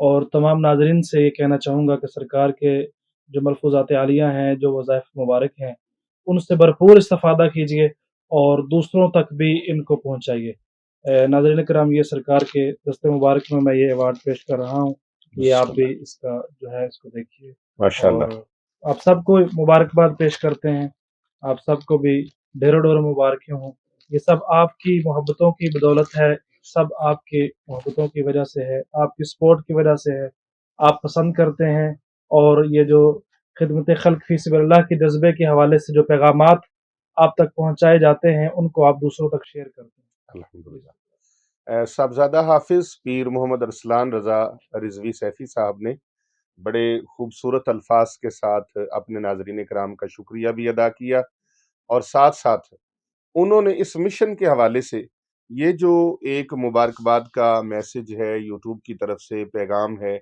اور تمام ناظرین سے یہ کہنا چاہوں گا کہ سرکار کے جو ملفوظات عالیہ ہیں، جو وظائف مبارک ہیں، ان سے بھرپور استفادہ کیجیے اور دوسروں تک بھی ان کو پہنچائیے۔ ناظرین کرام، یہ سرکار کے دست مبارک میں یہ ایوارڈ پیش کر رہا ہوں، یہ آپ بھی اس کا جو ہے اس کو دیکھیے، ماشاء اور اللہ آپ سب کو مبارکباد پیش کرتے ہیں۔ آپ سب کو بھی ڈھیروں ڈھیروں مبارکیں ہوں۔ یہ سب آپ کی محبتوں کی بدولت ہے، سب آپ کی محبتوں کی وجہ سے ہے، آپ کی سپورٹ کی وجہ سے ہے۔ آپ پسند کرتے ہیں، اور یہ جو خدمت خلق فی سبیل اللہ کے جذبے کے حوالے سے جو پیغامات آپ تک پہنچائے جاتے ہیں، ان کو آپ دوسروں تک شیئر کرتے ہیں۔ الحمدللہ۔ صاحبزادہ حافظ پیر محمد ارسلان رضا رضوی سیفی صاحب نے بڑے خوبصورت الفاظ کے ساتھ اپنے ناظرین کرام کا شکریہ بھی ادا کیا، اور ساتھ ساتھ انہوں نے اس مشن کے حوالے سے یہ جو ایک مبارکباد کا میسج ہے، یوٹیوب کی طرف سے پیغام ہے،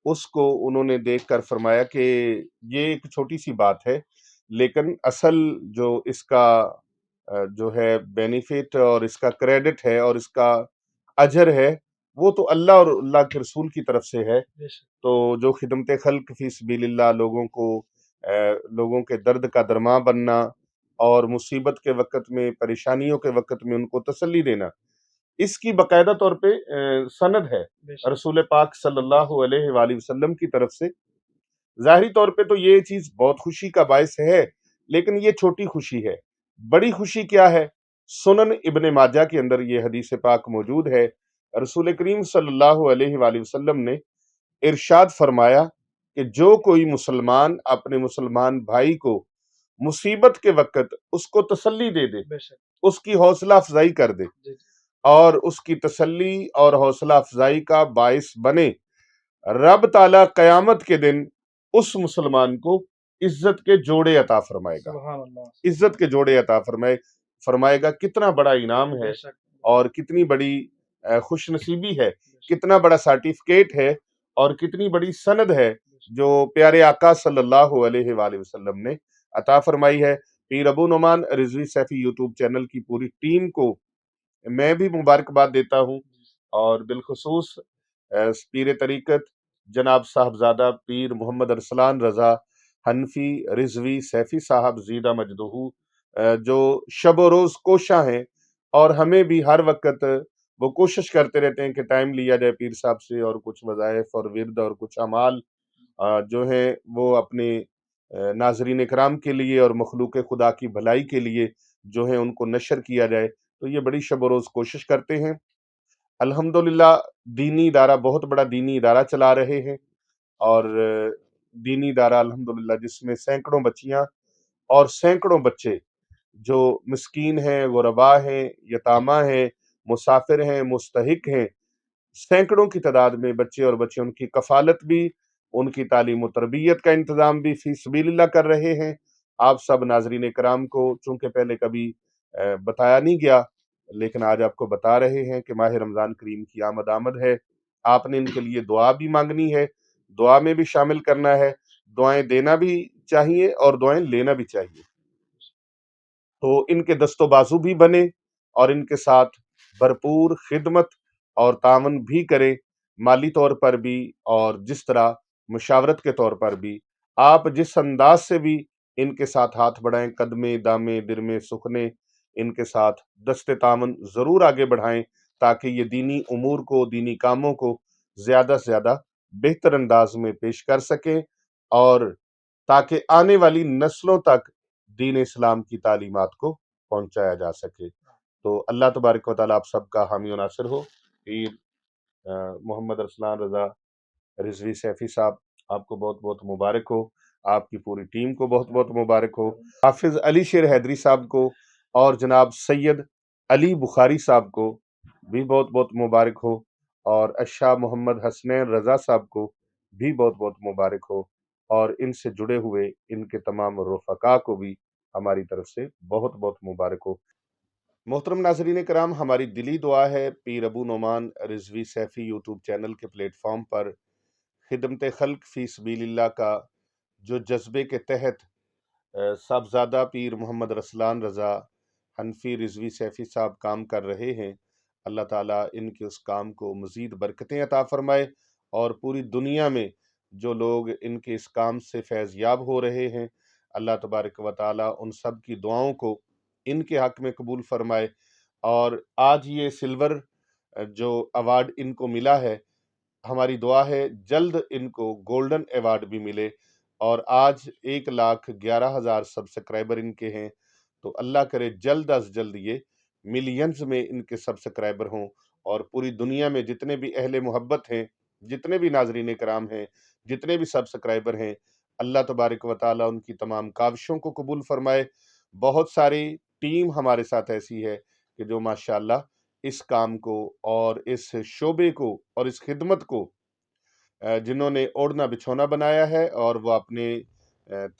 اس کو انہوں نے دیکھ کر فرمایا کہ یہ ایک چھوٹی سی بات ہے، لیکن اصل جو اس کا جو ہے بینیفٹ اور اس کا کریڈٹ ہے اور اس کا اجر ہے، وہ تو اللہ اور اللہ کے رسول کی طرف سے ہے۔ تو جو خدمت خلق فی سبیل اللہ، لوگوں کے درد کا درماں بننا اور مصیبت کے وقت میں، پریشانیوں کے وقت میں ان کو تسلی دینا، اس کی باقاعدہ طور پہ سند ہے رسول پاک صلی اللہ علیہ وآلہ وسلم کی طرف سے۔ ظاہری طور پہ تو یہ چیز بہت خوشی کا باعث ہے، لیکن یہ چھوٹی خوشی ہے۔ بڑی خوشی کیا ہے؟ سنن ابن ماجہ کے اندر یہ حدیث پاک موجود ہے، رسول کریم صلی اللہ علیہ وآلہ وسلم نے ارشاد فرمایا کہ جو کوئی مسلمان اپنے مسلمان بھائی کو مصیبت کے وقت اس کو تسلی دے دے، اس کی حوصلہ افزائی کر دے، اور اس کی تسلی اور حوصلہ افزائی کا باعث بنے، رب تعالیٰ قیامت کے دن اس مسلمان کو عزت کے جوڑے عطا فرمائے گا۔ سبحان اللہ، عزت کے جوڑے عطا فرمائے گا۔ کتنا بڑا انعام ہے، اور کتنی بڑی خوش نصیبی ہے، کتنا بڑا سرٹیفکیٹ ہے، اور کتنی بڑی سند ہے جو پیارے آقا صلی اللہ علیہ وآلہ وسلم نے عطا فرمائی ہے۔ پیر ابو نعمان رضوی سیفی یوٹیوب چینل کی پوری ٹیم کو میں بھی مبارکباد دیتا ہوں، اور بالخصوص پیر طریقت جناب صاحبزادہ پیر محمد ارسلان رضا حنفی رضوی سیفی صاحب زیدہ مجدہ، جو شب و روز کوشاں ہیں، اور ہمیں بھی ہر وقت وہ کوشش کرتے رہتے ہیں کہ ٹائم لیا جائے پیر صاحب سے، اور کچھ وظائف اور ورد اور کچھ اعمال جو ہیں وہ اپنے ناظرین کرام کے لیے اور مخلوق خدا کی بھلائی کے لیے جو ہے ان کو نشر کیا جائے، تو یہ بڑی شب و روز کوشش کرتے ہیں۔ الحمدللہ دینی ادارہ، بہت بڑا دینی ادارہ چلا رہے ہیں، اور دینی ادارہ الحمدللہ جس میں سینکڑوں بچیاں اور سینکڑوں بچے جو مسکین ہیں، غربا ہیں، یتامہ ہیں، مسافر ہیں، مستحق ہیں، سینکڑوں کی تعداد میں بچے اور بچے، ان کی کفالت بھی، ان کی تعلیم و تربیت کا انتظام بھی فی سبیل اللہ کر رہے ہیں۔ آپ سب ناظرین کرام کو چونکہ پہلے کبھی بتایا نہیں گیا، لیکن آج آپ کو بتا رہے ہیں کہ ماہ رمضان کریم کی آمد ہے۔ آپ نے ان کے لیے دعا بھی مانگنی ہے، دعا میں بھی شامل کرنا ہے، دعائیں دینا بھی چاہیے اور دعائیں لینا بھی چاہیے۔ تو ان کے دست و بازو بھی بنے، اور ان کے ساتھ بھرپور خدمت اور تعاون بھی کریں، مالی طور پر بھی، اور جس طرح مشاورت کے طور پر بھی۔ آپ جس انداز سے بھی ان کے ساتھ ہاتھ بڑھائیں، قدمے دامے درمے سخنے، ان کے ساتھ دست تعاون ضرور آگے بڑھائیں، تاکہ یہ دینی امور کو، دینی کاموں کو زیادہ سے زیادہ بہتر انداز میں پیش کر سکیں، اور تاکہ آنے والی نسلوں تک دین اسلام کی تعلیمات کو پہنچایا جا سکے۔ تو اللہ تبارک و تعالیٰ آپ سب کا حامی و ناصر ہو۔ پیر محمد ارسلان رضا رضوی سیفی صاحب، آپ کو بہت بہت مبارک ہو، آپ کی پوری ٹیم کو بہت بہت مبارک ہو، حافظ علی شیر حیدری صاحب کو اور جناب سید علی بخاری صاحب کو بھی بہت بہت مبارک ہو، اور اشاہ محمد حسنین رضا صاحب کو بھی بہت بہت مبارک ہو، اور ان سے جڑے ہوئے ان کے تمام رفقا کو بھی ہماری طرف سے بہت بہت مبارک ہو۔ محترم ناظرین کرام، ہماری دلی دعا ہے پیر ابو نعمان رضوی سیفی یوٹیوب چینل کے پلیٹ فارم پر خدمت خلق فی سبیل اللہ کا جو جذبے کے تحت صاحبزادہ پیر محمد ارسلان رضا حنفی رضوی سیفی صاحب کام کر رہے ہیں، اللہ تعالیٰ ان کے اس کام کو مزید برکتیں عطا فرمائے، اور پوری دنیا میں جو لوگ ان کے اس کام سے فیض یاب ہو رہے ہیں، اللہ تبارک و تعالیٰ ان سب کی دعاؤں کو ان کے حق میں قبول فرمائے۔ اور آج یہ سلور جو ایوارڈ ان کو ملا ہے، ہماری دعا ہے جلد ان کو گولڈن ایوارڈ بھی ملے، اور آج 1,11,000 سبسکرائبر ان کے ہیں، تو اللہ کرے جلد از جلد یہ ملینز میں ان کے سبسکرائبر ہوں، اور پوری دنیا میں جتنے بھی اہل محبت ہیں، جتنے بھی ناظرین کرام ہیں، جتنے بھی سبسکرائبر ہیں، اللہ تبارک و تعالیٰ ان کی تمام کاوشوں کو قبول فرمائے۔ بہت ساری ٹیم ہمارے ساتھ ایسی ہے کہ جو ماشاءاللہ اس کام کو اور اس شعبے کو اور اس خدمت کو جنہوں نے اوڑھنا بچھونا بنایا ہے، اور وہ اپنے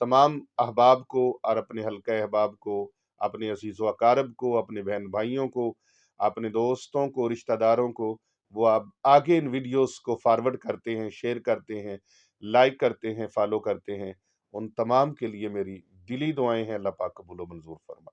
تمام احباب کو اور اپنے حلقہ احباب کو، اپنے عزیز و اقارب کو، اپنے بہن بھائیوں کو، اپنے دوستوں کو، رشتہ داروں کو، وہ اب آگے ان ویڈیوز کو فارورڈ کرتے ہیں، شیئر کرتے ہیں، لائک کرتے ہیں، فالو کرتے ہیں۔ ان تمام کے لیے میری دلی دعائیں ہیں، اللہ پاک قبول و منظور فرمائے۔